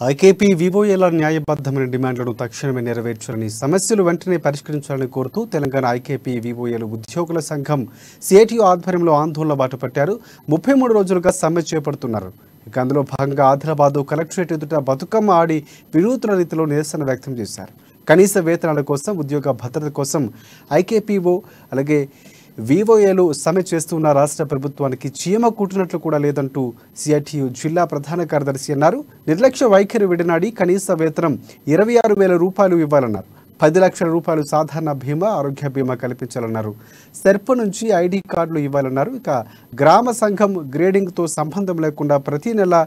IKP వివోఏల న్యాయబద్ధమైన డిమాండ్లను తక్షణమే నెరవేర్చాలని సమస్యలు వెంటనే పరిష్కరించాలని కోరుతూ తెలంగాణ ఐకేపీ వివోఏలు ఉద్యోగుల సంఘం సిఐటియు ఆధ్వర్యంలో ఆందోళన బాటపట్టారు. 33 రోజులుగా సమ్మె చేపడుతున్నారు. ఇక అందులో భాగంగా ఆదిలాబాద్ కలెక్టరేట్ ఎదుట బతుకమ్మ ఆడి వినూత్న రీతిలో నిరసన వ్యక్తం చేశారు. కనీస వేతనాల కోసం, ఉద్యోగ భద్రత కోసం ఐకేపీఓ అలాగే వివోఏలు సమ్మె చేస్తున్న రాష్ట్ర ప్రభుత్వానికి చీమ కుట్టినట్లు కూడా లేదంటూ సిఐటియు జిల్లా ప్రధాన కార్యదర్శి అన్నారు. నిర్లక్ష్య వైఖరి విడనాడి కనీస వేతనం 26,000 రూపాయలు ఇవ్వాలన్నారు. 10 లక్షల రూపాయలు సాధారణ బీమా, ఆరోగ్య బీమా కల్పించాలన్నారు. సెర్ప్ నుంచి ఐడి కార్డులు ఇవ్వాలన్నారు. ఇక గ్రామ సంఘం గ్రేడింగ్తో సంబంధం లేకుండా ప్రతి నెల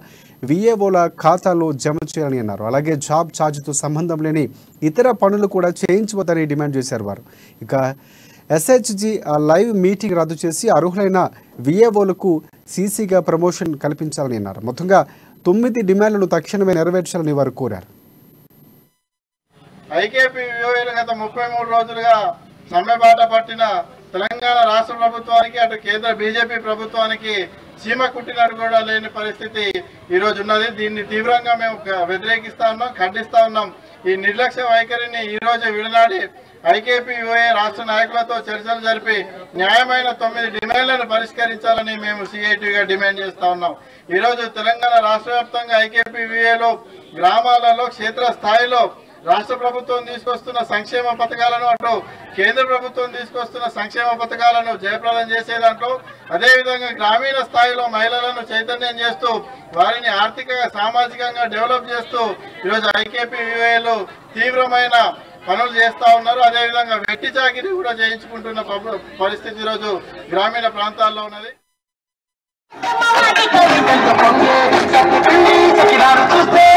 విఏఓల ఖాతాలో జమ చేయాలని అన్నారు. అలాగే జాబ్ ఛార్జ్తో సంబంధం లేని ఇతర పనులు కూడా చేయించవద్దని డిమాండ్ చేశారు వారు. ఇక ఎస్హెచ్జి లైవ్ మీటింగ్ రద్దు చేసి అర్హులైన విఏఓలకు సీసీగా ప్రమోషన్ కల్పించాలని అన్నారు. మొత్తంగా 9 డిమాండ్లను తక్షణమే నెరవేర్చాలని వారు కోరారు. ఐకేపీ వివోఏలు గత 33 రోజులుగా సమ్మె బాట పట్టిన తెలంగాణ రాష్ట్ర ప్రభుత్వానికి అటు కేంద్ర బీజేపీ ప్రభుత్వానికి చీమ కుట్టినట్టు కూడా లేని పరిస్థితి ఈరోజు ఉన్నది. దీన్ని తీవ్రంగా మేము వ్యతిరేకిస్తా ఉన్నాం, ఖండిస్తా ఉన్నాం. ఈ నిర్లక్ష్య వైఖరిని ఈరోజు విడనాడి ఐకేపీ వివోఏ రాష్ట్ర నాయకులతో చర్చలు జరిపి న్యాయమైన 9 డిమాండ్లను పరిష్కరించాలని మేము సిఐటిగా డిమాండ్ చేస్తా ఉన్నాం. ఈరోజు తెలంగాణ రాష్ట్ర వ్యాప్తంగా ఐకేపీ వివోఏలో గ్రామాలలో క్షేత్ర స్థాయిలో రాష్ట్ర ప్రభుత్వం తీసుకొస్తున్న సంక్షేమ పథకాలను అటు కేంద్ర ప్రభుత్వం తీసుకొస్తున్న సంక్షేమ పథకాలను జయప్రదం చేసే దాంట్లో అదేవిధంగా గ్రామీణ స్థాయిలో మహిళలను చైతన్యం చేస్తూ వారిని ఆర్థికంగా సామాజికంగా డెవలప్ చేస్తూ ఈరోజు ఐకేపీ వివోఏలు తీవ్రమైన పనులు చేస్తూ ఉన్నారు. అదేవిధంగా వెట్టి చాకిరీ కూడా చేయించుకుంటున్న పరిస్థితి ఈరోజు గ్రామీణ ప్రాంతాల్లో ఉన్నది. చూస్తే